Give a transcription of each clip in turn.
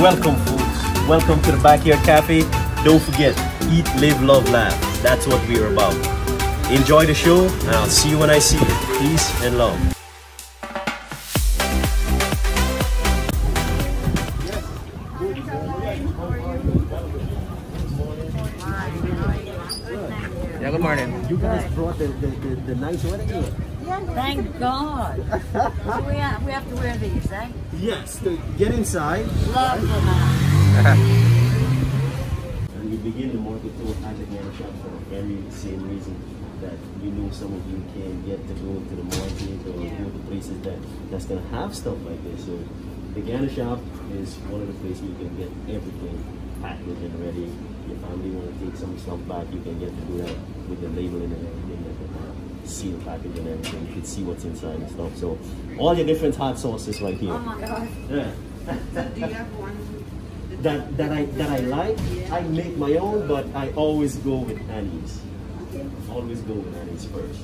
Welcome, folks. Welcome to the Backyard Cafe. Don't forget, eat, live, love, laugh. That's what we're about. Enjoy the show, and I'll see you when I see you. Peace and love. Yeah, good morning. You guys brought the nice weather here. Thank God. So we have to wear these, eh? Yes, to get inside. Love them. And we begin the market tour at the Guyana shop for the very same reason that you know some of you can get to go to the market or go to places that's gonna have stuff like this. So the Guyana shop is one of the places you can get everything packaged and ready. Your family want to take some stuff back, you can get to do that with the labeling and everything. Seal package and everything. You can see what's inside and stuff. So all your different hot sauces right here. Oh my God. Yeah. So do you have one that I like? Yeah. I make my own, but I always go with Annie's. Always go with Annie's first.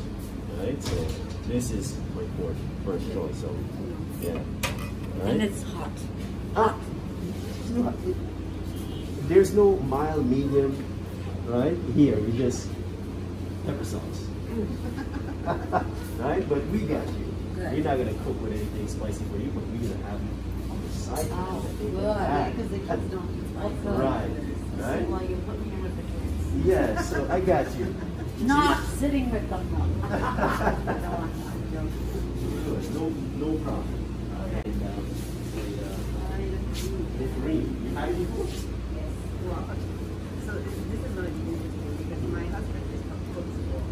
Right? So this is my first choice. So yeah. Right? And it's hot. There's no mild, medium, right? Here you just pepper sauce. Right? But we got you. Good. We're not gonna cook with anything spicy for you, but we're gonna have you on the side. Oh, good. Yeah, because the kids don't eat spicy. Right. So Right? while you put me in with the kids. Yeah, so I got you. Not sitting with them, no. No problem. Okay. And, the green. You had it before? Wow. So this is really interesting because my husband is from Portugal,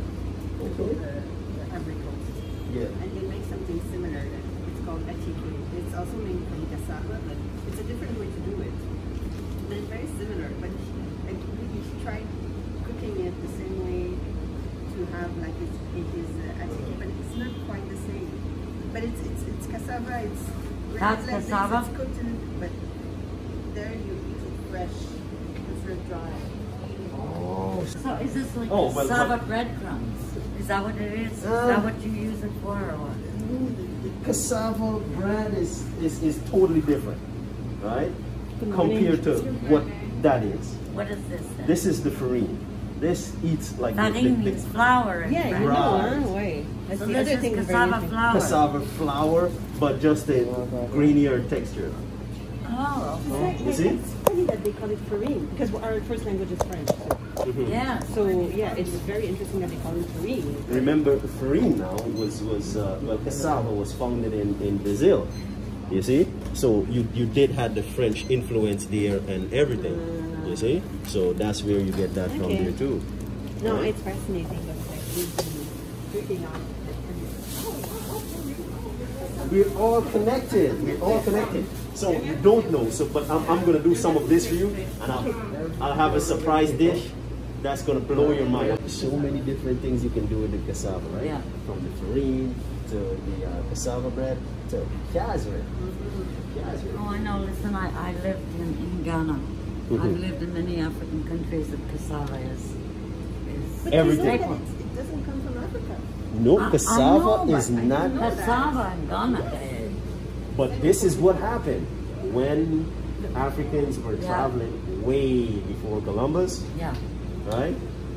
Okay. the Ivory Coast, Yeah. and they make something similar. It's called atique. It's also made from cassava, but it's a different way to do it. And it's very similar, but I think you should try cooking it the same way to have like it is atique, but it's not quite the same. But it's cassava. It's That's like this, cassava? It's cooked in, but there you eat it fresh instead of dry. Oh. So is this like Oh, well, cassava but- breadcrumbs? Is that what it is? Is that what you use it for or what? The cassava bread is totally different, right? Compared to what that is. What is this then? This is the farine. This eats like Farine means flour. and Yeah, bread. you know, Right. way. That's So the this other is thing. cassava flour. cassava flour, but just a grainier texture. Oh, okay. You see? It's funny that they call it farine because our first language is French. Yeah. So yeah, it's very interesting that they call it farine. Remember, farine now well, cassava was founded in Brazil. You see, so you did have the French influence there and everything. You see, so that's where you get that from Okay. there too. No, Right? it's fascinating. But like freaking out. We're all connected. We're all connected. So you don't know. So, but I'm gonna do some of this for you, and I'll have a surprise dish that's gonna blow your mind. So many different things you can do with the cassava, right? Yeah. From the farine to the cassava bread to casserole. Oh, I know. Listen, I lived in Ghana. I've lived in many African countries that cassava is Everything. staple. It doesn't come from Africa. No, I cassava know, is but not. Cassava in Ghana. But this is what happened when the Africans were traveling way before Columbus, Yeah. right?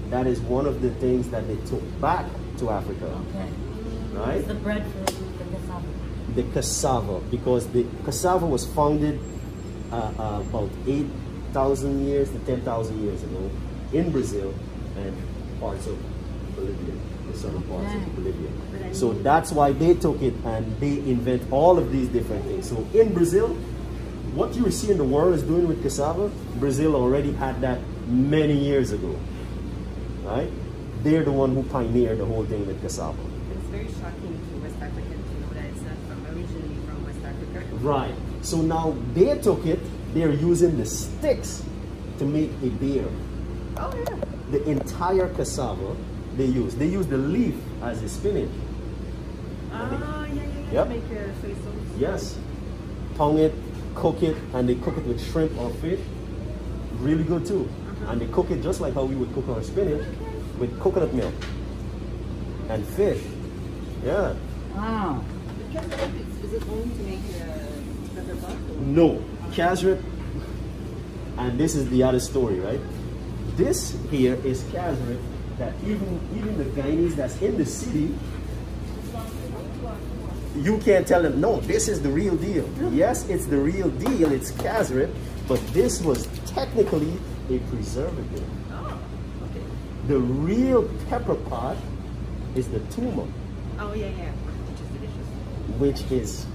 That is one of the things that they took back to Africa, Okay. right? It's the bread for the cassava. The cassava, because the cassava was founded about 8,000 years to 10,000 years ago in Brazil and parts of Bolivia, the southern parts of Bolivia. So that's why they took it and they invent all of these different things. So in Brazil, what you see in the world is doing with cassava, Brazil already had that many years ago, right? They're the one who pioneered the whole thing with cassava. It's very shocking to West Africans to know that it's not originally from West Africa. Right. So now they took it, they're using the sticks to make a beer. Oh yeah. The entire cassava they use. They use the leaf as a spinach. Oh yeah. Yep. Make soy sauce. Yes. Tongue it, cook it, and they cook it with shrimp or fish. Really good too. And they cook it just like how we would cook our spinach with coconut milk and fish. Yeah. Wow. Is it only to make pepper pot? No. Cashew And this is the other story, right? This here is Cazaret that even the Guyanese that's in the city, you can't tell them, no, this is the real deal. Yes, it's the real deal, it's Cazaret, but this was technically a preservative. Oh, okay. The real pepper pot is the tuma, Oh, yeah, yeah. Which is delicious. which is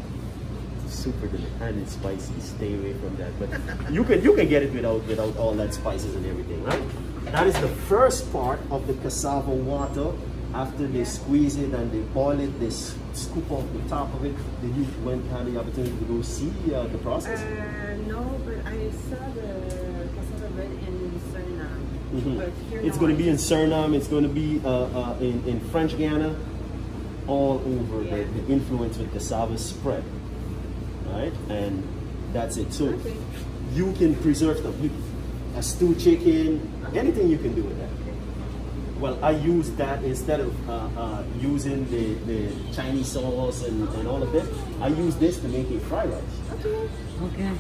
super delicious and it's spicy. Stay away from that. But you can get it without all that spices and everything, right? That is the first part of the cassava water. After they squeeze it and they boil it, they scoop off the top of it. Did you had the opportunity to go see the process? No, but I saw the cassava bread in Suriname. But here It's no, going to be in Suriname. It's going to be in French Guyana. All over the influence with cassava spread, right? And that's it. So you can preserve stuff. A stewed chicken, anything you can do with that. Well, I use that instead of using the Chinese sauce and all of this. I use this to make a fried rice. Okay.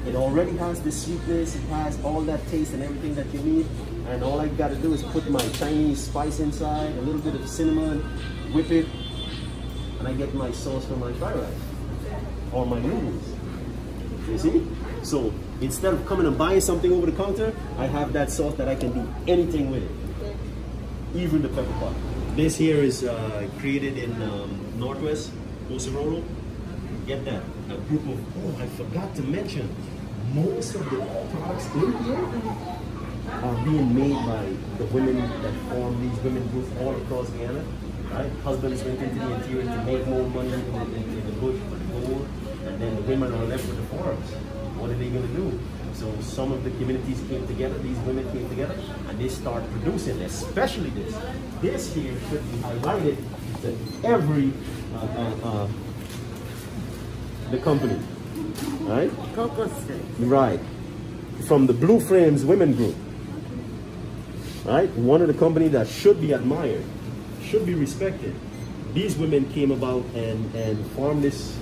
It already has the sweetness, it has all that taste and everything that you need. And all I gotta do is put my Chinese spice inside, a little bit of cinnamon, whip it, and I get my sauce for my fried rice or my noodles. You see? So instead of coming and buying something over the counter, I have that sauce that I can do anything with it. Even the pepper pot. This here is created in Northwest Osiroro. Get that. A group of, oh, I forgot to mention, most of the products in here are being made by the women that form these women groups all across Guyana. Right? Husbands went into the interior to make more money in the bush for the gold, and then the women are left with the farms. What are they going to do? So some of the communities came together, these women came together, and they start producing, especially this. This here should be highlighted to every the company, right? Cocoa stick. Right. From the Blue Frames Women Group, right? One of the companies that should be admired, should be respected. These women came about and formed this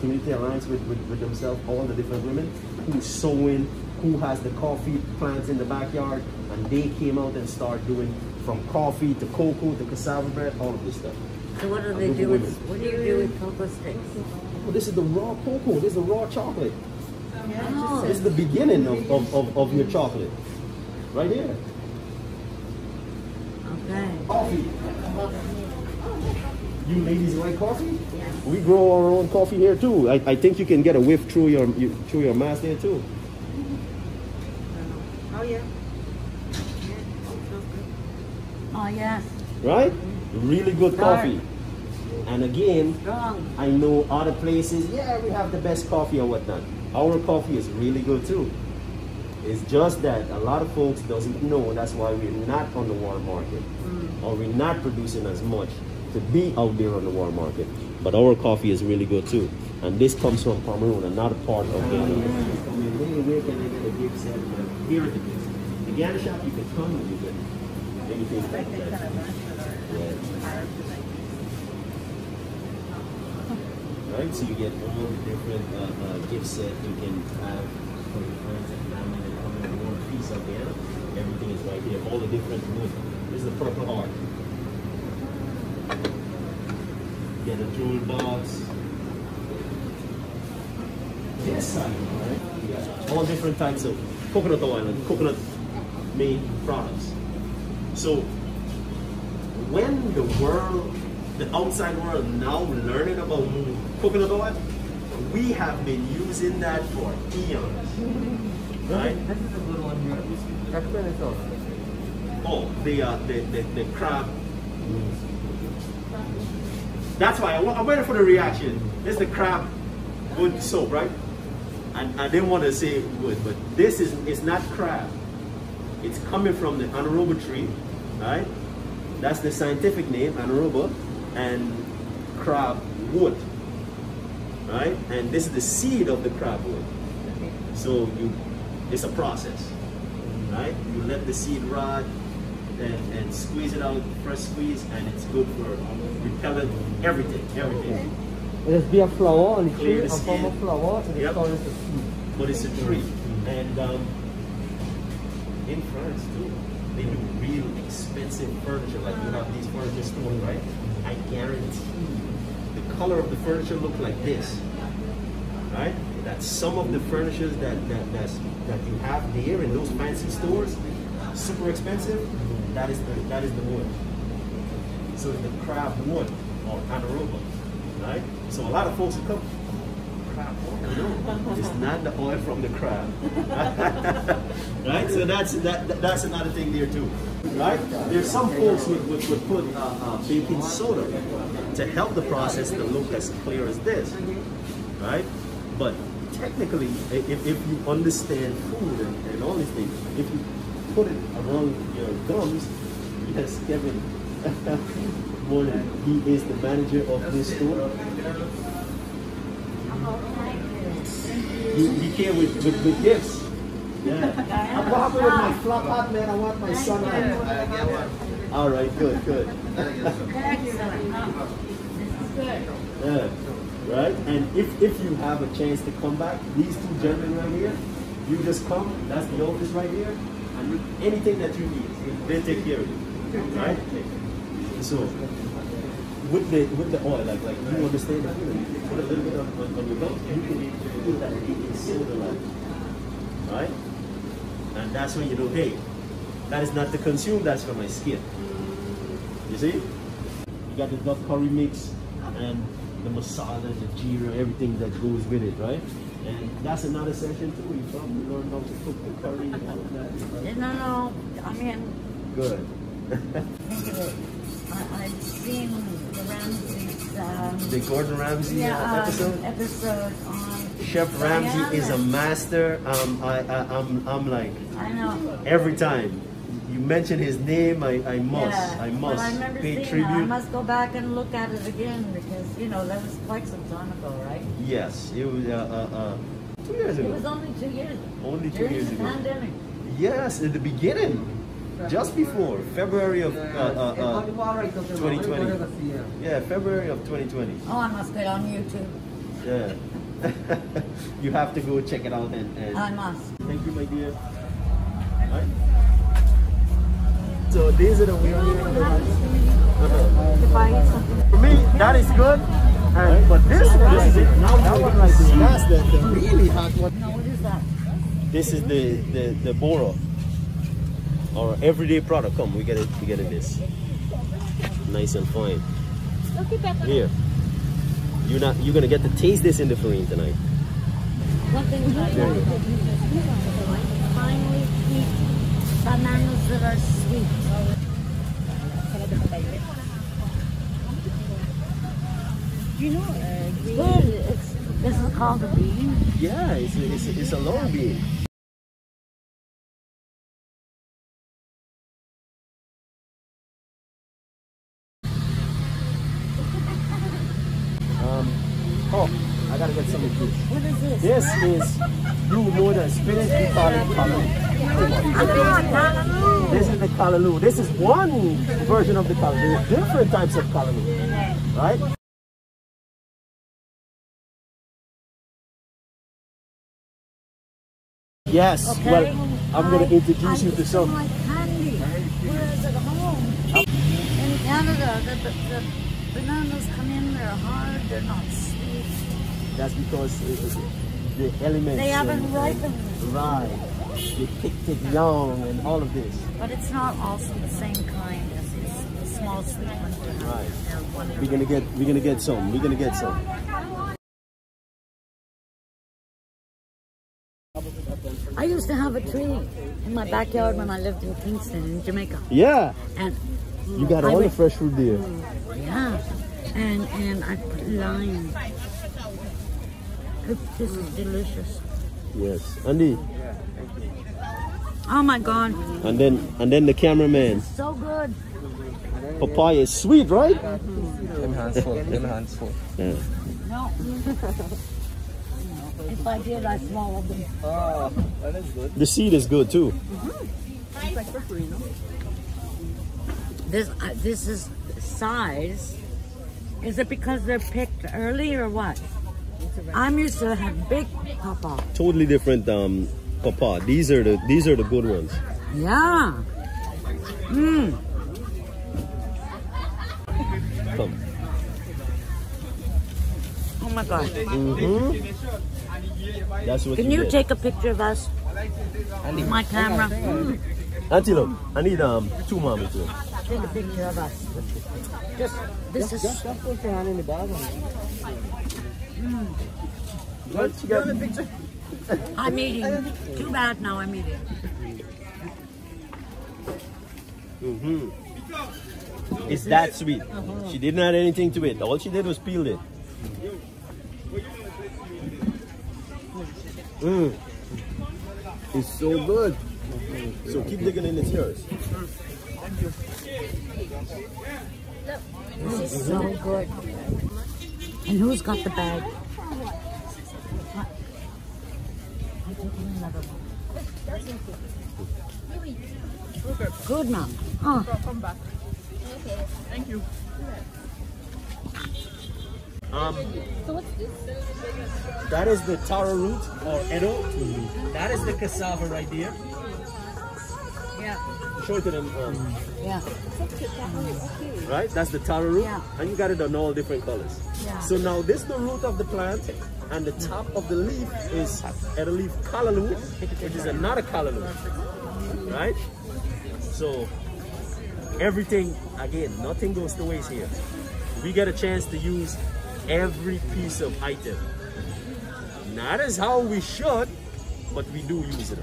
community alliance with themselves, all the different women who's sewing, who has the coffee plants in the backyard, and they came out and started doing from coffee to cocoa to cassava bread, all of this stuff. So what do they do with, what do you do with cocoa sticks? Oh, this is the raw cocoa, this is the raw chocolate. Oh. This is the beginning of your chocolate. Right here. Okay. Coffee. You ladies like coffee? Yes. We grow our own coffee here too. I think you can get a whiff through your mask there too. Oh, yeah. Oh, yes. Right? Really good coffee. And again, Strong. I know other places, yeah, we have the best coffee or whatnot. Our coffee is really good too. It's just that a lot of folks doesn't know. That's why we're not on the world market, or we're not producing as much to be out there on the world market. But our coffee is really good too. And this comes from Cameroon, another part of Ghana. Where can I get a gift set? Here at the Ghana shop, you can come and you get anything like that. Yeah. Right, so you get all the different gift set you can have for your friends and family that come in one piece of Guyana. Everything is right here, all the different wood. This is the Purple Heart. Get a jewel box. This side, right? You got all different types of coconut oil and coconut made products. So when the outside world now learning about coconut oil, we have been using that for eons, right? This is a good one here. Explain it all. Oh, the crab. That's why I'm waiting for the reaction. This is the crab wood soap, right? And I didn't want to say wood, but this is not crab. It's coming from the anaeroba tree, right? That's the scientific name, anaeroba, and crab wood, right? And this is the seed of the crab wood. So it's a process, right? You let the seed rot and squeeze it out, fresh squeeze, and it's good for repellent, everything. It is be a flower on the Clear tree, the a form of skin. flower, and Yep. it's called as a seed. But it's a tree. And in France too, they do real expensive furniture. Like you have these furniture stores, right? I guarantee the color of the furniture look like this, right? That some of the furnitures that you have there in those fancy stores, super expensive. That is the wood. So it's the crab wood or anaeroba, right? So a lot of folks will come. Crab oil? No, it's not the oil from the crab, right? So that's another thing there too, right? There's some folks would put baking soda to help the process to look as clear as this, right? But technically, if you understand food and all these things, if you put it around your gums, yes, Kevin, he is the manager of this store. He came with gifts. Yeah. I'm happy with my flop hat, man. I want my son hat. All right, good. Yeah. Right? And if you have a chance to come back, these two gentlemen right here, you just come, that's the office right here, and anything that you need, they take care of you. Right? So with the oil, like you understand that, you put a little bit on your belt, you can put that in soda like, right? And that's when you know, hey, that is not to consume, that's for my skin. You see? You got the duck curry mix and the masala, the jeera, everything that goes with it, right? And that's another session too. You probably learn how to cook the curry and all of that. Right? No, I mean. Good. Think of it. I've seen the Ramsay's. The Gordon Ramsay episode on. Chef Ramsay Guyana. is a master. I'm like. I know. Every time you mention his name, I must Well, I remember pay seeing tribute. that. I must go back and look at it again because that was quite some time ago, right? Yes, it was 2 years ago. It was only 2 years. Only 2 During years the ago. pandemic. Yes, at the beginning, just before February of 2020. Yeah, February of 2020. Oh, I must get on YouTube. Yeah. You have to go check it out and I must. thank you, my dear. Right. So these are the wheels. If I eat something. For me, that is good. But this is it. Now that one like this. That's the really hot one. No, what is that? This is the Boro, our everyday product. Come, we get it this. Nice and fine. Here, you're gonna get to taste this in the farine tonight. One thing I like finely sweet bananas that are sweet. You know, good. This is called a bean. Yeah, it's a long bean. Oh, I gotta get some of this. What is this? This is, you know the spinach, we call it kalaloo. This is the kalaloo. This is one version of the kalaloo. There's different types of kalaloo, right? Yes, Okay. well, I'm going to introduce you to some. Like candy. Whereas at home, in Canada, the bananas come in, they're hard, they're not sweet. That's because the elements. They haven't ripened. Right. They take long and all of this. But it's not also the same kind as the small sweet ones. Right. We're gonna get some. We're gonna get some. I used to have a tree in my backyard when I lived in Kingston in Jamaica. Yeah. And You got all the fresh fruit there. yeah. And I put lime. This is delicious. Yes. Andy. Oh my God. And then the cameraman. So good. Papaya is sweet, right? Enhanceful. Yeah. No. If I did, I'd swallow them. Oh, that is good. The seed is good too. This is size. Is it because they're picked early or what? I'm used to have big papa. Totally different Papa. These are the good ones. Yeah. Mmm. Come. Oh my God. That's what Can you get. take a picture of us? With my camera. Auntie, look, I need 2 mommy too. Take a picture of us. This is. Just put your hand in the bag. What you got? I'm eating. Too bad now I'm eating. It's that sweet. She didn't add anything to it. All she did was peel it. It's so good. So keep digging in, it's yours. This is so good. And who's got the bag? Good, Mom. Oh. Come back. Okay. Thank you. So what's this? That is the taro root or edo. That is the cassava right there. Yeah. Show it to them. Yeah. Right? That's the taro root. Yeah. And you got it on all different colors. Yeah. So now this is the root of the plant, and the top of the leaf is edo leaf callaloo, which is another callaloo. Right? So everything, again, nothing goes to waste here. We get a chance to use every piece of item. Not as how we should, but we do use it.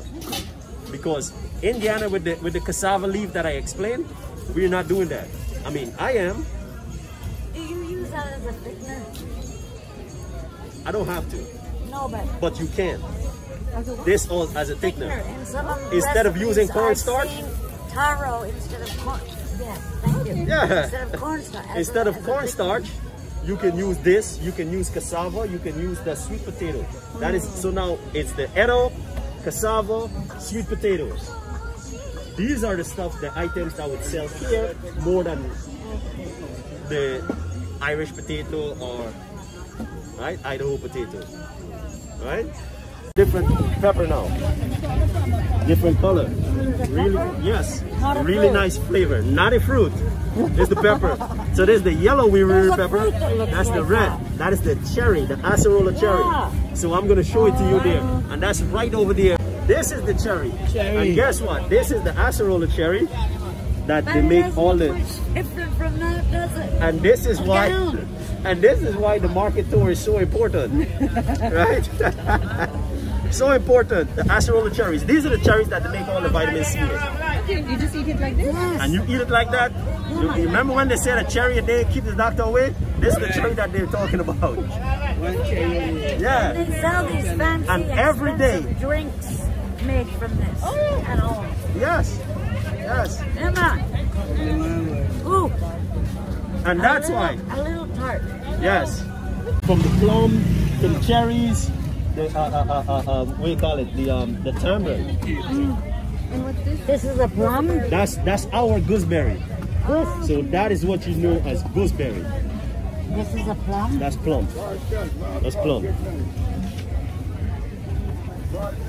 Because in Guyana, with the cassava leaf that I explained, we're not doing that. I mean, I am. Do you use that as a thickener? I don't have to, No, but you can. This all as a thickener. In some of the Instead of using recipes, cornstarch? I've seen taro instead of corn. Yes, thank you. Yeah. Instead of cornstarch. Instead of cornstarch, you can use this. You can use cassava. You can use the sweet potato. That is, so now it's the edo, cassava, sweet potatoes. These are the stuff, the items that would sell here more than the Irish potato or right Idaho potato, right? Different pepper now, different color. Really, yes, Not a really fruit. nice flavor. Not a fruit. It's the pepper. So there's the yellow wee There's a pepper. fruit that looks That's the like red. that. That is the cherry, the acerola cherry. Yeah. So I'm gonna show it to you there, and that's right over there. This is the cherry. And guess what? This is the acerola cherry that But they it make doesn't all look the. much different from that, does it? And this is why. Down. And this is why the market tour is so important, right? So important. The acerola cherries. These are the cherries that they make all the vitamin C in. You just eat it like this? Yes. And you eat it like that. You remember when they said a cherry a day keeps the doctor away? This is the cherry that they're talking about. Yeah. They sell these fancy, And every day. expensive drinks made from this at home. Yes. Yes. Emma. Ooh. And that's why. A little tart. Yes. From the plum to the cherries, the what do you call it? The tamarind. And what's this? This is a plum. That's our gooseberry. This, So that is what you know as gooseberry. this is a plum. That's plum. That's plum.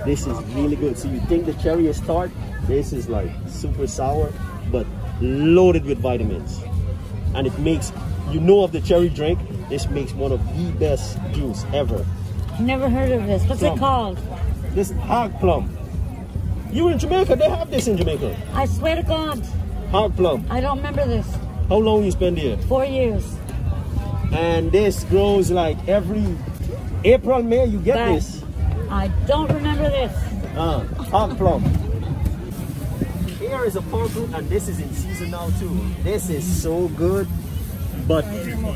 This is really good. So you think the cherry is tart? This is like super sour, but loaded with vitamins. And it makes, you know, of the cherry drink, this makes one of the best juice ever. Never heard of this. What's Plum. it called? This hog plum. You were in Jamaica, they have this in Jamaica. I swear to God, Hog plum. I don't remember this. How long you spend here? 4 years. And this grows like every April, May, you get Back. this. I don't remember this. Hog plum. Here is a palm fruit, and this is in season now too. This is so good. But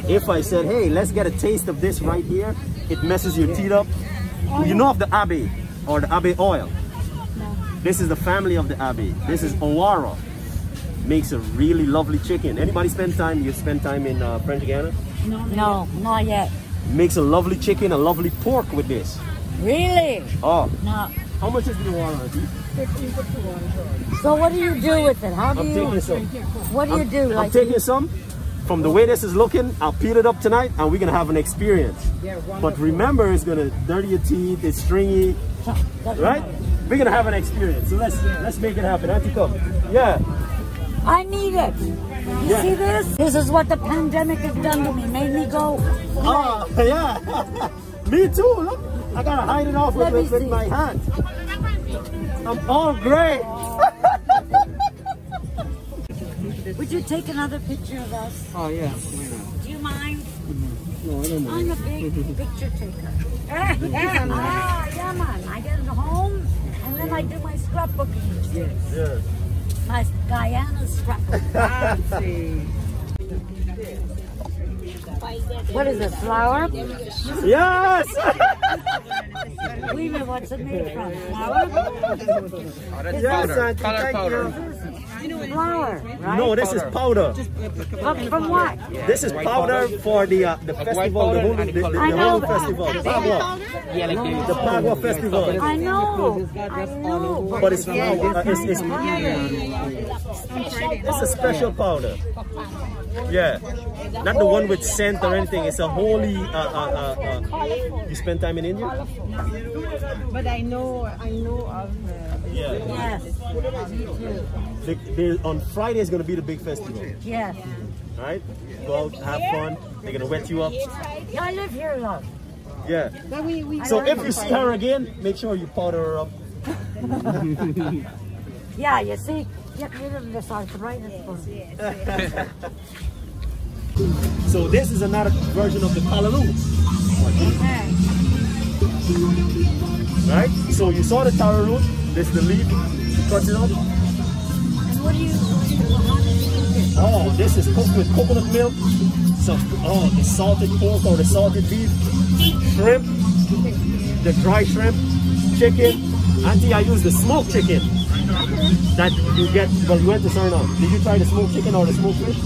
if I said, hey, let's get a taste of this right here, it messes your teeth up. You know of the abe or the abe oil? This is the family of the abe. This is Owara. Makes a really lovely chicken. Anybody spend time? You spend time in French Guyana? No, not yet. Makes a lovely chicken, a lovely pork with this. Really? Oh, No. how much is the Owara? So what do you do with it? How do I'm you? taking some. What do you do? I'm Like taking some. From the way this is looking, I'll peel it up tonight and we're gonna have an experience. But remember, it's gonna dirty your teeth, it's stringy, right? we're gonna have an experience. So let's make it happen. Auntie, come. Yeah. I need it. You see this? This is what the pandemic has done to me. Made me go. Oh, yeah. Me too. Look, I gotta hide it off with my hand. I'm all gray. Would you take another picture of us? Oh, yeah. Why not? Do you mind? No, I don't mind. I'm a big picture taker. Yeah, man. I get home and then I do my scrapbooking. Yes. Yeah. My Guyana scrapbook. What is it, flour? Yes! We know what's it made from. Flour? Oh, that's Yes, powder. Auntie, Color thank powder. Flour, right? No, this is powder. From what? This is powder for the festival, the whole festival. Pagua. Yeah, like The Pagua festival. I know. I know. But it's flour. It's a special powder. Yeah. Not the one with scent or anything. It's a holy. You spend time in India? But I know of the... Yeah. Yes. Me too. On Friday is going to be the big festival. Yes. Right? Go out, have fun. They're going to wet you up. Yeah, I live here, love. Yeah. But we So if you see her again, make sure you powder her up. Yeah, you see, get rid of this arthritis. So this is another version of the kalaloo. Okay. Right? So you saw the taro root. This is the leaf. Cut it up. And what do you do? Oh, this is cooked with coconut milk. So, the salted pork or the salted beef, shrimp, the dry shrimp, chicken. Auntie, I use the smoked chicken that you get. Well, you went to Suriname. Did you try the smoked chicken or the smoked fish?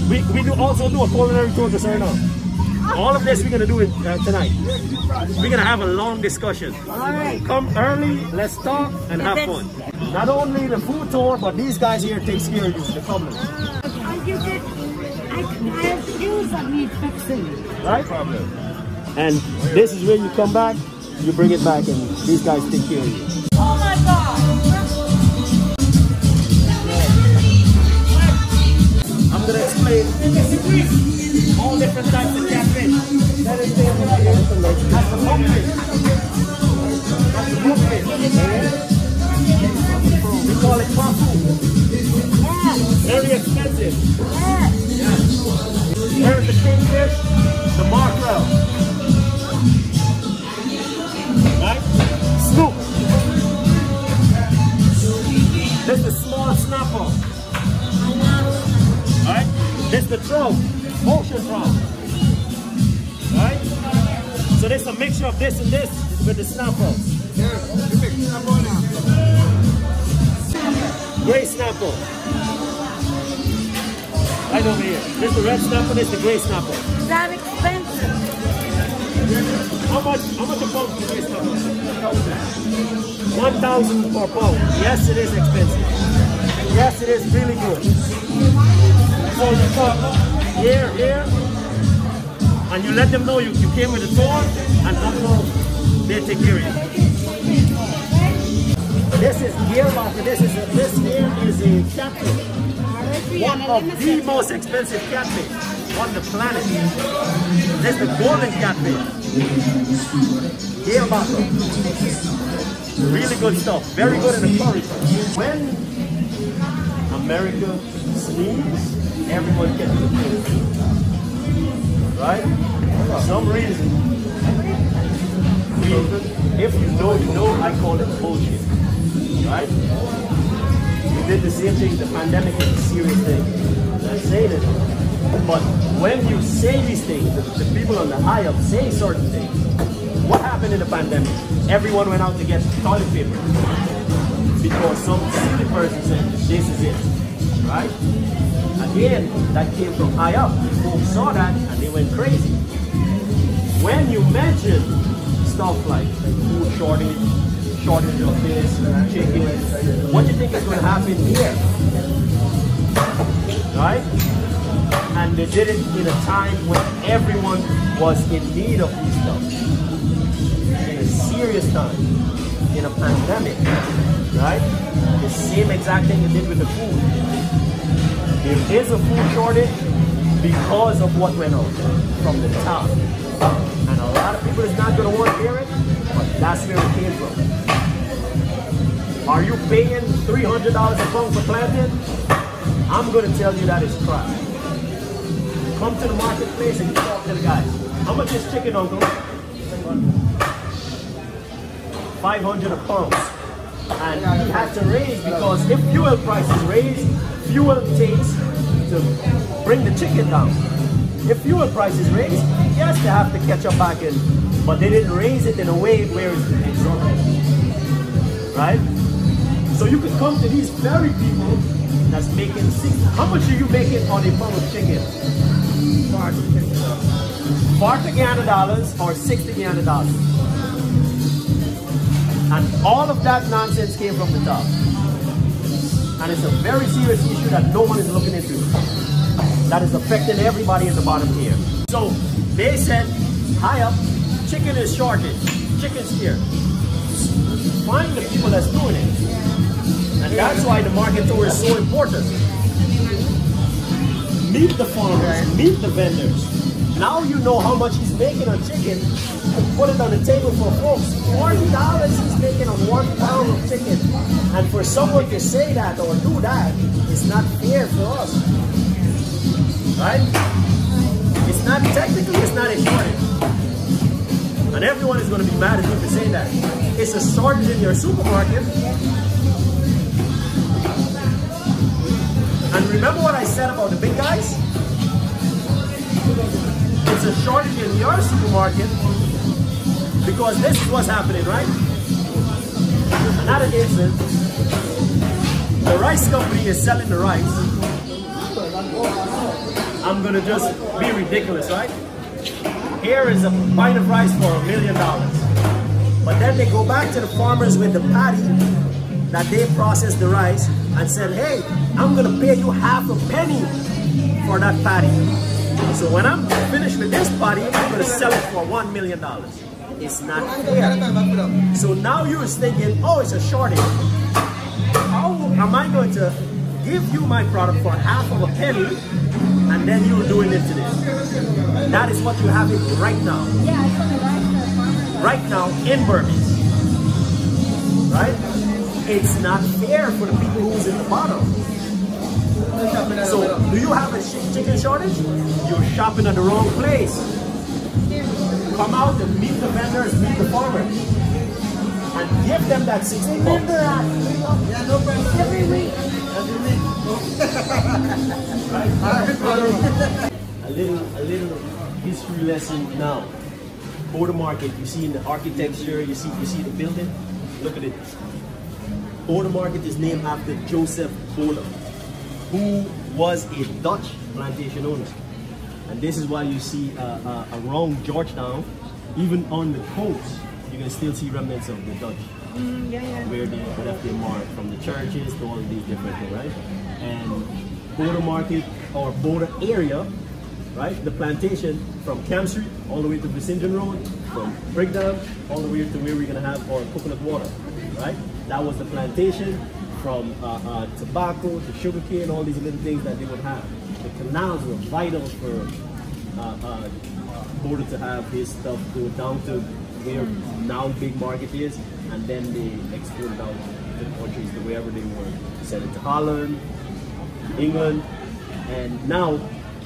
We also do a culinary tour to Suriname. All of this we're gonna do it tonight. We're gonna have a long discussion. All right. Come early, let's talk and have fun. Not only the food tour, but these guys here takes care of you, the company. I have shoes that need fixing. Right? And this is where you come back, you bring it back, and these guys take care of you. Oh my God! I'm going to explain all different types of catfish. That is the That's the hookfish. That's the hookfish. We call it pafu. Very expensive. Here's the kingfish, the mackerel. Right? Snook. This is the small snapper. Right? This is the trout, ocean trout. Right? So there's a mixture of this and this with the snapper. Gray snapper. Right over here. This is the red snapper, this is the gray snapper. Is that expensive? How much a pound is the gray snapper? 1,000 per pound. Yes, it is expensive. Yes, it is really good. So you come here, and you let them know you came with a tour, and they take care of you. This is gearbox. This here is a catfish. One of the most expensive catfish on the planet. This is the golden catfish. Gearbox. Really good stuff. Very good in the curry. When America sneezes, everyone gets the flu. Right? For some reason, if you know, I call it bullshit. Right? We did the same thing. The pandemic is a serious thing. I'm not saying it. But when you say these things, the people on the high up say certain things. What happened in the pandemic? Everyone went out to get toilet paper because some silly person said, this is it. Right? Again, that came from high up. Folks saw that and they went crazy. When you mention stuff like food shortage of this, chicken, what do you think is going to happen here? Right? And they did it in a time when everyone was in need of these stuff. In a serious time. in a pandemic, right? The same exact thing they did with the food. There is a food shortage because of what went out from the top. And a lot of people is not going to want to hear it, but that's where it came from. Are you paying $300 a pound for plantain? I'm going to tell you that is crap. Come to the marketplace and talk to the guys. How much is chicken, uncle? 500 a pound. And he had to raise because if fuel prices raise, fuel takes to bring the chicken down. If fuel prices raise, yes, they have to catch up back in, but they didn't raise it in a way where it's exorbitant, right? So you could come to these very people that's making how much are you making on a pound of chicken? $40 Guyana or $60 Guyana. And all of that nonsense came from the top. And it's a very serious issue that no one is looking into. That is affecting everybody in the bottom here. So they said, high up, chicken is shortage, chicken's here. Find the people that's doing it. And that's why the market tour is so important. Meet the farmers, meet the vendors. Now you know how much he's making on chicken and put it on the table for folks. $40 he's making on 1 pound of chicken. And for someone to say that or do that, it's not fair for us. Right? It's not, technically it's not a shortage. And everyone is going to be mad at you for saying that. It's a shortage in your supermarket. And remember what I said about the big guys? It's a shortage in your supermarket because this is what's happening, right? Another instance, the rice company is selling the rice. I'm gonna just be ridiculous, right? Here is a pint of rice for $1 million. But then they go back to the farmers with the patty that they processed the rice and said, hey, I'm gonna pay you half a penny for that patty. So when I'm finished with this patty, I'm gonna sell it for $1 million. It's not fair. So now you're thinking, oh, it's a shortage. How am I going to give you my product for half of a penny and then you're doing it to this? That is what you have it right now. Right now in Burmese. Right? It's not fair for the people who's in the bottom. So, do you have a chicken shortage? You're shopping at the wrong place. Come out and meet the vendors, meet the farmers. And give them that 60 bucks. Every week. A little history lesson now. Border market, you see in the architecture, you see the building. Look at it. Border market is named after Joseph Border, who was a Dutch plantation owner. And this is why you see around Georgetown, even on the coast, you can still see remnants of the Dutch. Where they left their mark from the churches to all of these different things, right? And border market or border area, right? The plantation from Camp Street all the way to Vicingen Road, from Brickdam all the way to where we're gonna have our coconut water, right? That was the plantation from tobacco to sugarcane, all these little things that they would have. The canals were vital for Border to have his stuff go down to where now Big Market is, and then they exported out to the countries to wherever they were. Sent it to Holland, England, and now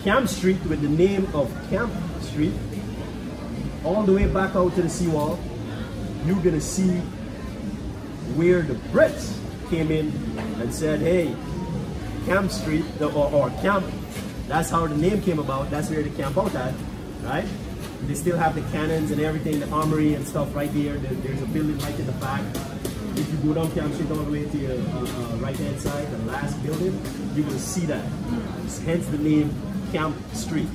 Camp Street with the name of Camp Street, all the way back out to the seawall, you're gonna see where the Brits came in and said, hey, Camp Street, or Camp, that's how the name came about, that's where they camp out at, right? They still have the cannons and everything, the armory and stuff right there. There's a building right in the back. If you go down Camp Street all the way to your right-hand side, the last building, you're gonna see that. Hence the name Camp Street.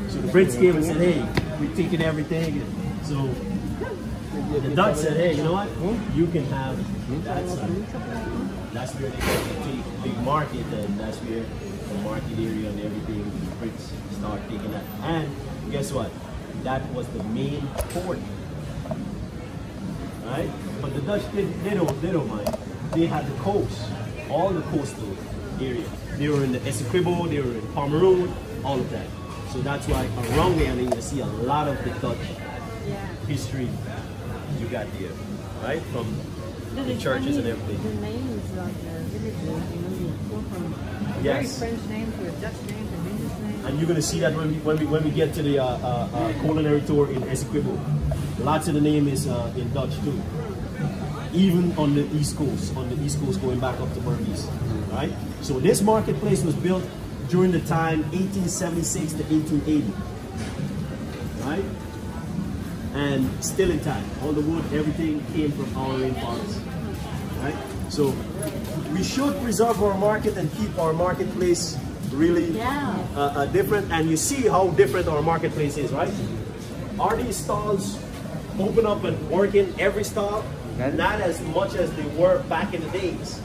So the Brits came and said, hey, we're taking everything. So the Dutch said, hey, you know what? You can have that side. That's where they take Big Market, and that's where the market area and everything, the Brits start taking that. And guess what? That was the main port right? But the Dutch, they don't mind. They had the coast, all the coastal area. They were in the Essequibo, they were in Pomeroon, all of that. So that's why around Guyana you see a lot of the Dutch history you got there, right? From the churches and everything. The names like villages, go from Yes. very French names to Dutch names and English names. And you're gonna see that when we get to the culinary tour in Essequibo. Lots of the name is in Dutch too. Even on the East Coast, going back up to Burmese, right? So this marketplace was built during the time 1876 to 1880, right? And still intact. All the wood, everything came from our rainforest, right? So we should preserve our market and keep our marketplace really different. And you see how different our marketplace is, right? Are these stalls open up and working every stall? Not as much as they were back in the days.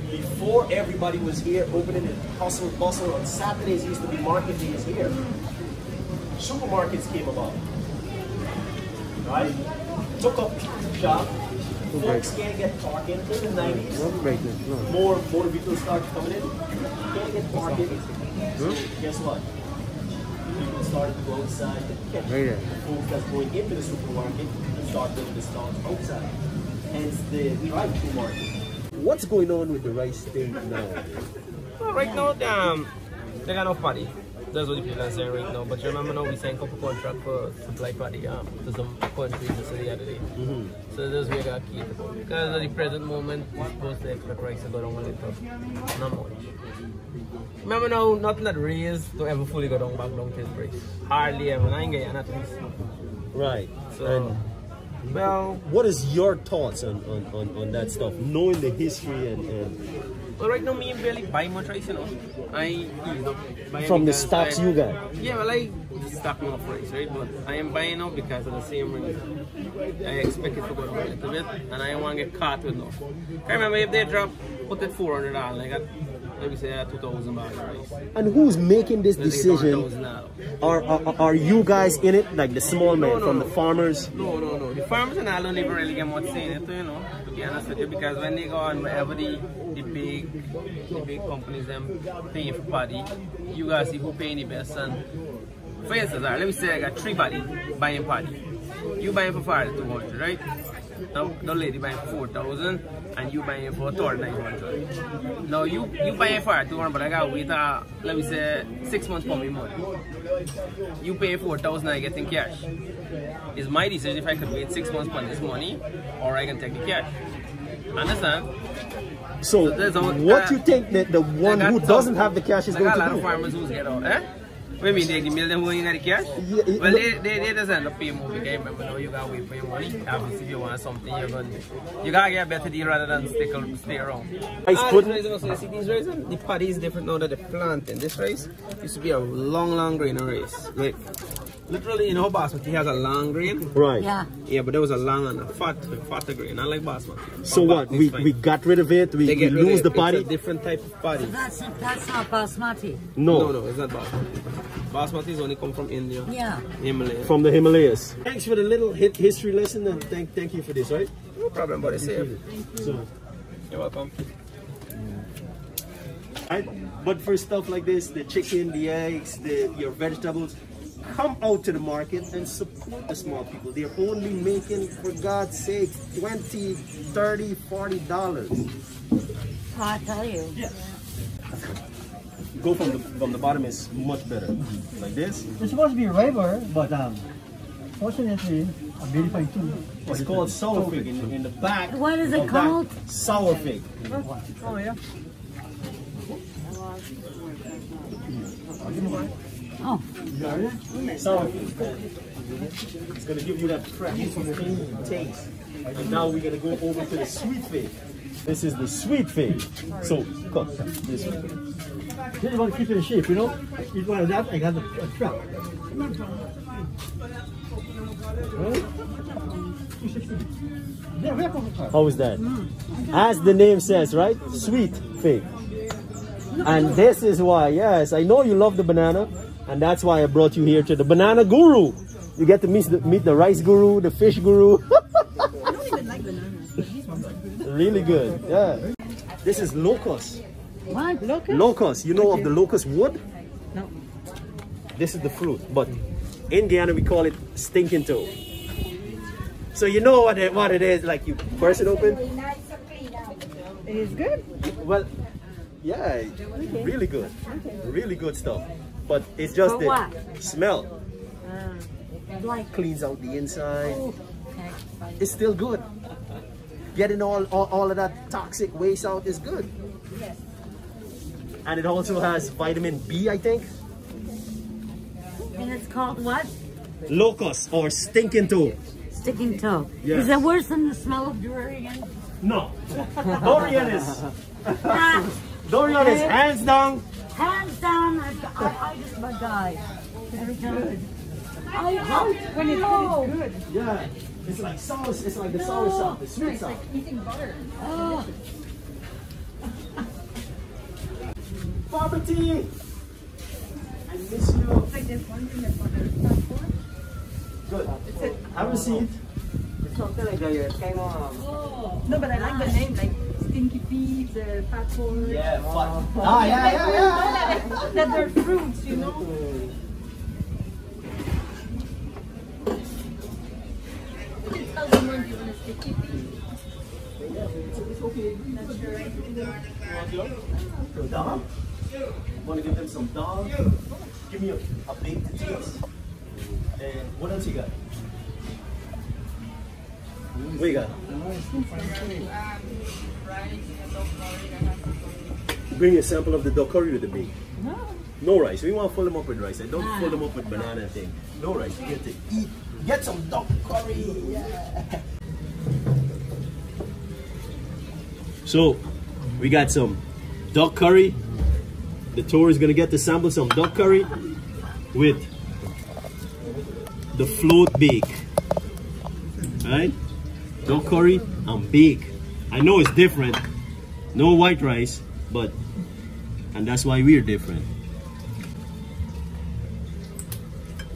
Before everybody was here opening and hustle bustle on Saturdays used to be market days here. Supermarkets came about. Right? Took up shop. Folks can't get parking in the 90s. More motor vehicles started coming in. Can't get parking. So guess what? People started to go outside and catch the food that's going into the supermarket and start building the stalls outside. Hence the drive-through market. What's going on with the rice thing now? Well, right now, they got no paddy. That's what the people are saying right now. But you remember now we signed a couple contract for supply paddy to some countries the other day. So that's where we got key to go. Because at the present moment, we're supposed to expect rice to go down a little. Not much. Remember now, nothing that raised to ever fully go down back down to its price. Hardly ever. Not in Guyana at least. Right. So, well, what is your thoughts on that stuff, knowing the history and well, right now me barely buy much rice, you know. I buy from the stocks you got? Yeah, well, I stock enough rice, right? But I am buying now because of the same reason. I expect it to go down a little bit, and I don't want to get caught with enough. I remember if they drop, put it $400, I got, let me say, $2,000 rice. And who's making this decision? Are you guys in it, like the small man from the farmers? No. The farmers and I don't even really get much say in it, you know, to be honest with you, because when they go on wherever the big companies them paying for paddy, you guys see who paying the best. And for instance, let me say I got 3 paddy buying paddy. You buying for 4,200, right? Now the lady buying for 4,000 and you buying for 3,900. Now you buying for 200, but I got to wait let me say 6 months for me money. You pay 4,000 and I get in cash. It's my decision if I could wait 6 months for this money or I can take the cash. Understand? So what you think that the one who doesn't have the cash is going to do? A lot of farmers who get out, eh? What do you mean, they give them money in the cash? Yeah, well, they just end up paying more because remember now you gotta wait for your money. Obviously, if you want something, you gotta get a better deal rather than stay around. See, these rice, the paddy is different now that they're planting. This rice used to be a long grain of rice. Like, literally, you know, basmati has a long grain. Right. Yeah, but there was a long and a fatter grain. I like basmati. So what? We got rid of it. We lose the paddy. It's a different type of paddy. So that's not basmati. No, it's not basmati. Basmati only come from India. Yeah. Himalayas. From the Himalayas. Thanks for the little history lesson and thank you for this, right? No problem, buddy. Safe. So, you're welcome. Right? But for stuff like this, the chicken, the eggs, your vegetables, come out to the market and support the small people. They're only making, for God's sake, $20, $30, $40. I tell you. Yeah. Go from the bottom is much better. Like this. It's supposed to be rubber, but fortunately, I'm beautifying too. It's called sour fig in the back. What is it called? Sour fig. Oh yeah. Oh. Sour fig. It's gonna give you that fresh taste. And now we're gonna go over to the sweet fig. This is the sweet fig. So cut this one. Just want to keep it in shape, you know. Eat one of that, I got a trap. How is that? As the name says, right? Sweet fig. And this is why, yes, I know you love the banana, and that's why I brought you here to the Banana Guru. You get to meet the rice guru, the fish guru. I don't even like banana. Really good. Yeah. This is locust. What? Locust. You know of the locust wood? No. This is the fruit, but in Guyana we call it stinking toe. So you know what it is, like you burst it open? It is good. Well, yeah, really good. Really good stuff. But it's just For the what? smell. Like, Cleans out the inside. okay. It's still good. Getting all of that toxic waste out is good. And it also has vitamin B, I think. And it's called what? Locust or stinking toe. Sticking toe. Yes. Is it worse than the smell of durian? No. Durian is Ah, Durian is hands down. hands down, I just about die every time. When it's good. Yeah. It's like sour, it's like the sour stuff, the sweet stuff. Eating butter. Oh, Bubble tea. I miss you. Like this one thing that's on the passport. Good. Have a seat. No, but I like the name, like Stinky Peas, passport. Yeah, fun. Ah, yeah. That they're fruits, you know. Tell someone you want a sticky pea. Dog? Want to give them some dog? Give me a baked taste. And what else you got? What you got? Bring a sample of the dog curry with the bake. No rice. We want to fill them up with rice. I don't fill them up with banana thing. No rice. You get to eat. Get some dog curry. Yeah. So, we got some duck curry. The tour is gonna get to sample some duck curry with the float bake. Right? Duck curry and bake. I know it's different. No white rice, and that's why we're different.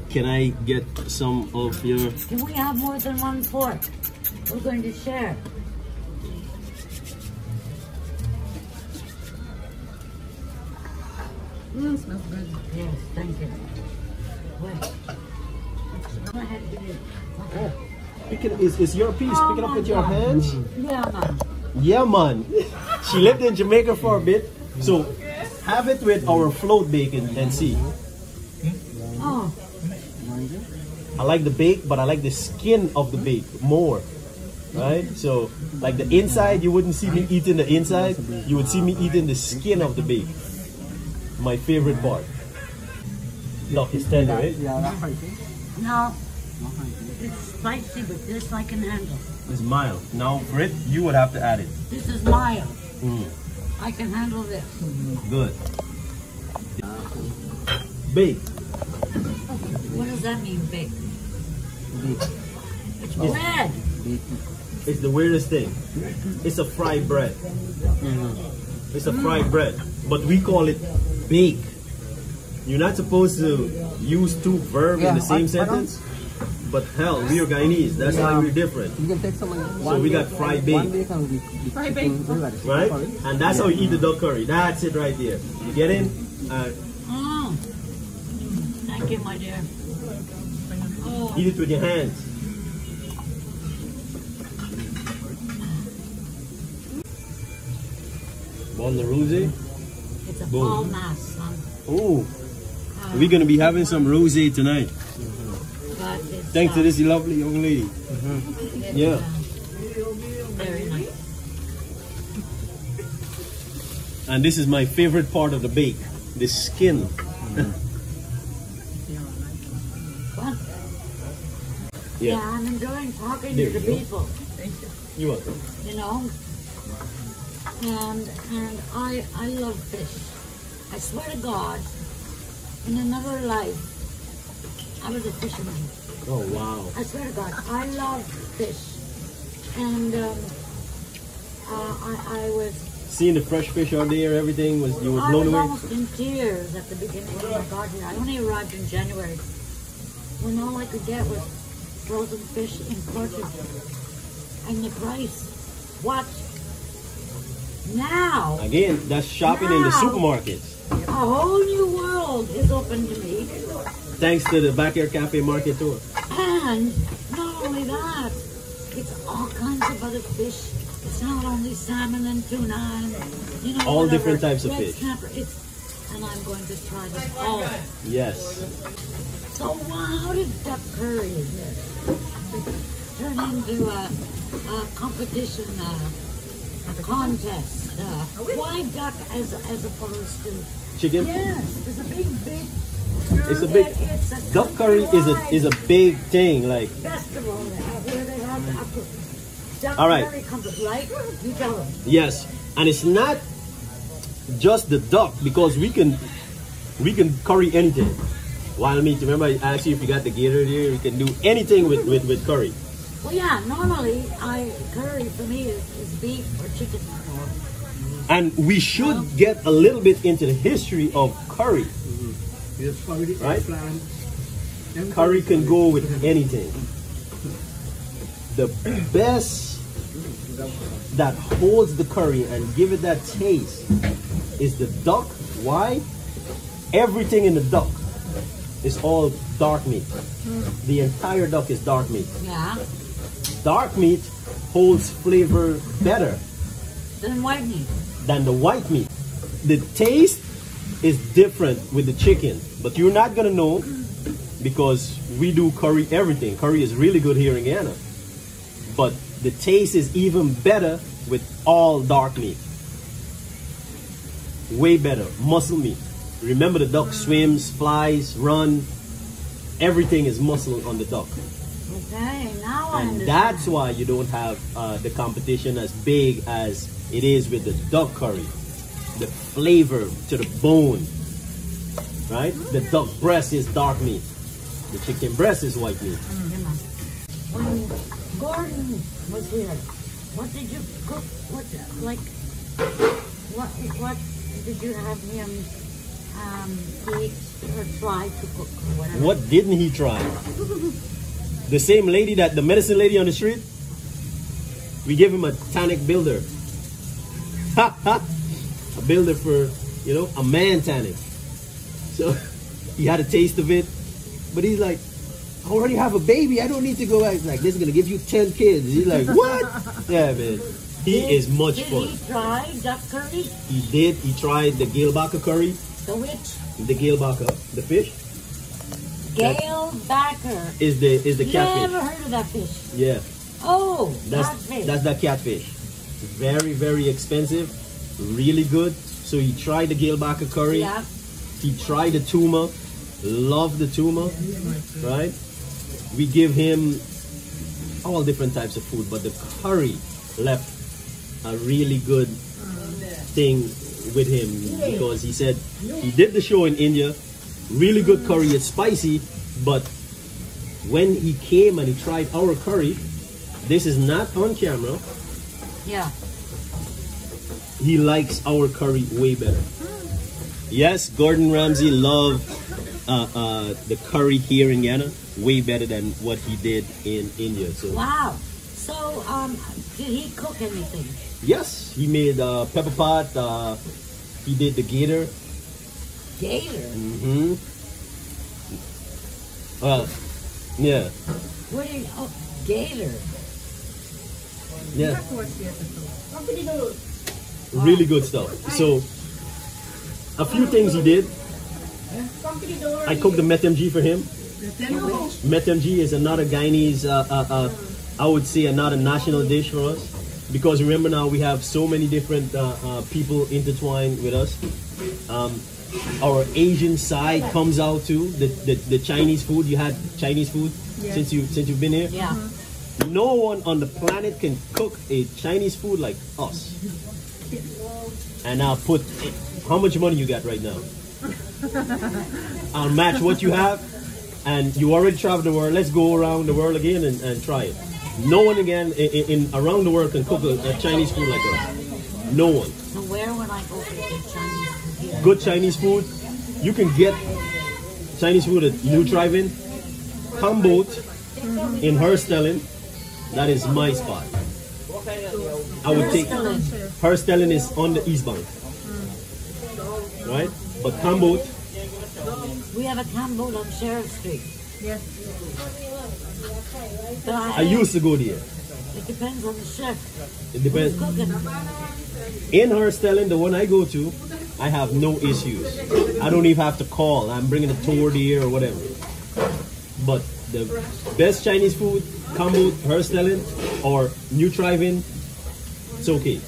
Can I get some of your... can we have more than one fork? We're going to share. Smells good. Yes, thank you. Wait. Go ahead, give it. Is your piece? Pick it up with your hands? Yeah, man. Yeah, man. She lived in Jamaica for a bit, so have it with our float bacon and see. Oh, I like the bake, but I like the skin of the bake more. Right? So, like the inside, you wouldn't see me eating the inside. You would see me eating the skin of the bake. My favorite part. Look, it's tender, right? no. It's spicy, but this I can handle. It's mild. Now, for it, you would have to add it. This is mild. I can handle this. Good. Bake. What does that mean, bake? It's bread. It's the weirdest thing. It's a fried bread. It's a fried bread, but we call it bake. You're not supposed to use two verbs in the same sentence, but hell, we are Guyanese. That's why we're different. You can take some. So we got fried bake, Fried bake. right? And that's how you eat the duck curry. That's it right there. You get in? Thank you, my dear. Oh, Eat it with your hands. Bon the rosé. it's a Boom. fall mass, son. Oh, we're gonna be having some rosé tonight. But it's, Thanks to this lovely young lady. it's, Yeah. very nice. And this is my favorite part of the bake, the skin. What? Yeah. Yeah, I'm enjoying talking There to the you go. people. You're welcome. You know, and I love fish. I swear to God, in another life, I was a fisherman. Oh wow. I swear to God, I love fish, and I was Seeing the fresh fish out there, everything was, you were I blown was away. almost in tears at the beginning when I got here. I only arrived in January, when all I could get was frozen fish imported, and the price. What? Now, Again, that's shopping in the Now. supermarkets. a whole new world is open to me. Thanks to the Backyard Cafe Market Tour. And not only that, it's all kinds of other fish. It's not only salmon and tuna and, you know, All whatever, different types of red fish. snapper. And I'm going to try them all. Yes. So how did duck curry turn into a competition, a contest? Why duck as opposed to Chicken. Yes, it's a big. It's a big It's a duck curry is a big thing. Like, festival where they have duck All right. curry comes, right? You tell them. yes, and it's not just the duck, because we can curry anything. Wild meat. Remember, I asked you if you got the gator here. We can do anything with curry. Well, yeah. Normally, curry for me is beef or chicken. And we should get a little bit into the history of curry. Right? Curry can go with anything. The best that holds the curry and give it that taste is the duck. Why? Everything in the duck is all dark meat. The entire duck is dark meat. Yeah. Dark meat holds flavor better Then white meat. than the white meat. The taste is different with the chicken, but you're not gonna know because we do curry everything. Curry is really good here in Guyana, but the taste is even better with all dark meat. Way better. Muscle meat. Remember, the duck swims, flies, run. Everything is muscle on the duck. Okay, now I And understand. that's why you don't have the competition as big as it is with the duck curry. The flavor to the bone, right? The duck breast is dark meat. The chicken breast is white meat. When Gordon was here, what did you cook? What did you have him eat or try to cook or whatever? What didn't he try? The same lady, the medicine lady on the street, we gave him a tonic builder. A builder for, a man tonic. So he had a taste of it, but he's like, I already have a baby. I don't need to go out. Like, this is going to give you 10 kids. He's like, what? Yeah, man. He is much fun. Did he try duck curry? He did. He tried the Gilbaka curry. The which? The Gilbaka, the fish. Gale backer. Is the catfish. Never heard of that fish. Yeah. Oh, That's catfish. the catfish. Very, very expensive. Really good. So he tried the Gilbaka curry. Yeah. He tried the tuma. Loved the tuma. Right? We give him all different types of food, but the curry left a really good thing with him because he said he did the show in India. Really good curry. It's spicy, but when he came and he tried our curry, this is not on camera. Yeah. He likes our curry way better. Yes, Gordon Ramsay loved the curry here in Guyana way better than what he did in India. So Wow. So, did he cook anything? yes, he made pepper pot. He did the gator. Gator. Mm-hmm. Yeah, Where did gator? yeah. Really good stuff. So a few things he did. I cooked the metemji for him. Metemji is another Guyanese, I would say another national dish for us. Because remember now we have so many different people intertwined with us. Our Asian side comes out too. The Chinese food. You had Chinese food since you've been here. Yeah. No one on the planet can cook a Chinese food like us. And I'll put how much money you got right now. I'll match what you have, and you already traveled the world. Let's go around the world again and try it. No one again in around the world can cook a Chinese food like us. No one. So where would I go for good Chinese food here? Good Chinese food. You can get Chinese food at New Drive-In, Humboldt, in Herstelling. That is my spot. I would take Herstelling is on the East Bank, right? But Camboot, We have a camboat on Sheriff Street. Yes. But I used to go there. it depends on the chef. It depends. Who's cooking. In Herstelling, the one I go to, I have no issues. I don't even have to call. I'm bringing a tour there or whatever. But the best Chinese food, Camboot, Herstelling, or New Drive-In, it's okay.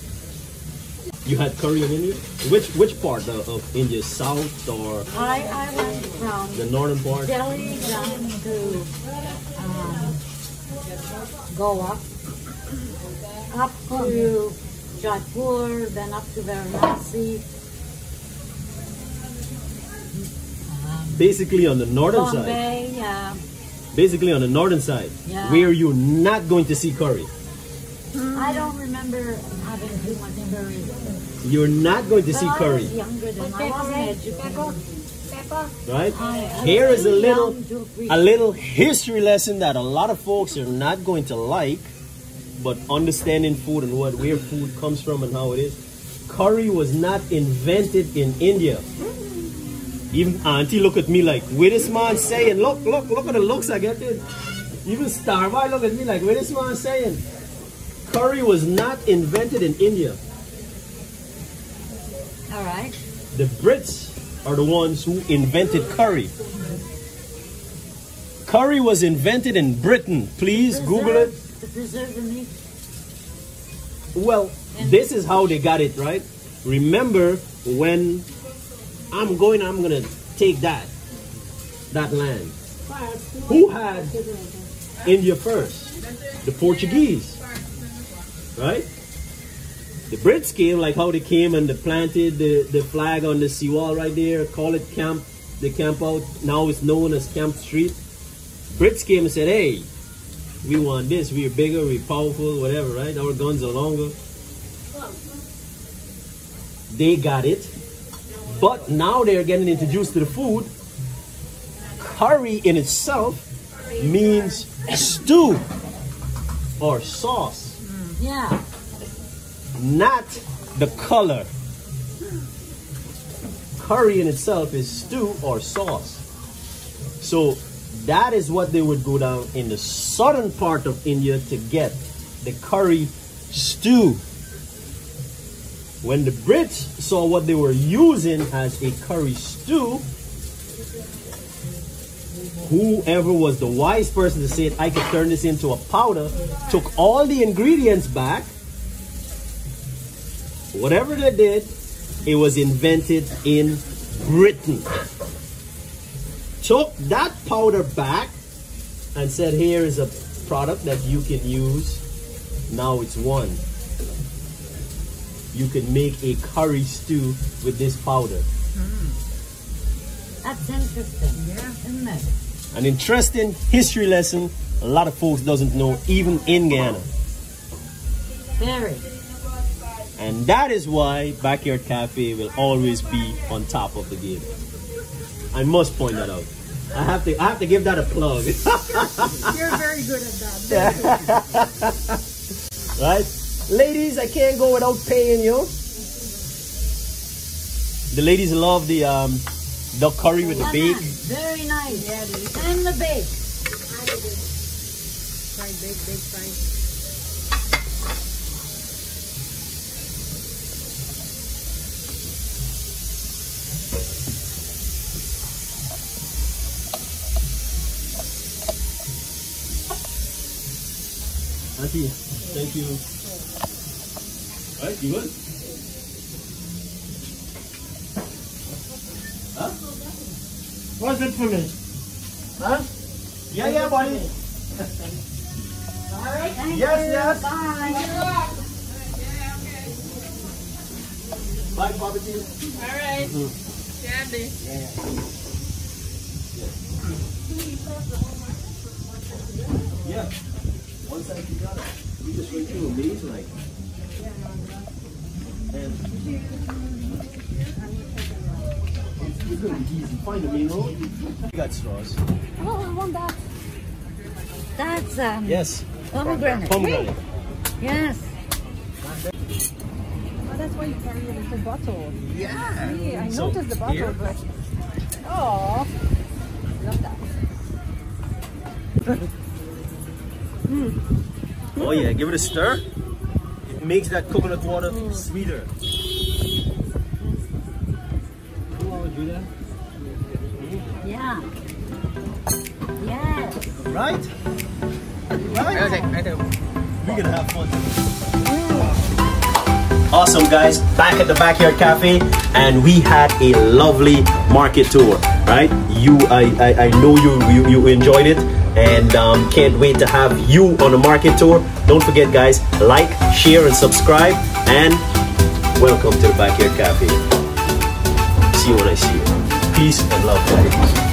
You had curry in India? Which part of India? South or I went from the northern part? Delhi down to Goa, up to Jaipur, then up to Varanasi. Basically on the northern side. Bombay, yeah. Basically on the northern side, Yeah. where you're not going to see curry. I don't remember having too much curry. You're not going to But see I curry, was younger then. I wasn't educated. right? I Here was is a too little, young to appreciate. a little history lesson that a lot of folks are not going to like, but understanding food and where food comes from and how it is. Curry was not invented in India. Even Auntie look at me like, where this man saying? Look at the looks I get it. Even Starby look at me like, where this man saying? Curry was not invented in India. All right. The Brits are the ones who invented curry. Curry was invented in Britain. Please Google it. To preserve the meat. Well, this is how they got it, right? Remember when I'm gonna take that land. Who had India first? The Portuguese, right? The Brits came, like how they came and they planted the flag on the seawall right there, call it camp, the camp out, now it's known as Camp Street. Brits came and said, hey, we want this, we're bigger, we're powerful, whatever, right? Our guns are longer. They got it, but now they're getting introduced to the food. Curry in itself means stew or sauce. Yeah. Not the color. Curry in itself is stew or sauce. So that is what they would go down in the southern part of India to get the curry stew. When the Brits saw what they were using as a curry stew, whoever was the wise person to say, I could turn this into a powder, took all the ingredients back. Whatever they did, it was invented in Britain. Took that powder back and said, here is a product that you can use. Now it's one. You can make a curry stew with this powder. That's interesting. Yeah. Isn't it? An interesting history lesson a lot of folks doesn't know, even in Guyana. Very. And that is why Backyard Cafe will always be on top of the game. I must point that out. I have to give that a plug. You're very good at that. Right? Ladies, I can't go without paying you. The ladies love the duck curry with the bake. Very nice. Yeah, and the bake. Fried, bake, fried. Auntie, thank you. All right, you good? Huh? What's it for me? Huh? Yeah, buddy. All right. Thank Yes, you. yes. Bye. Bye, Bobby. All right. Candy. Yeah. Once I got it, we just went through a maze like. And it's gonna be easy. Find the main road. We got straws. Oh, I want that. That's Yes. pomegranate. Pomegranate. Yes. that's why you carry a little bottle. Yeah. See, I So, noticed the bottle, here. but oh, love that. Oh yeah, give it a stir. It makes that coconut water sweeter. Yeah. Yes. Right? Right there. We're gonna have fun. Awesome guys, back at the Backyard Cafe, and we had a lovely market tour, right? I know you enjoyed it, and can't wait to have you on a market tour. Don't forget guys, like, share and subscribe, and welcome to the Backyard Cafe. See you when I see you. Peace and love guys.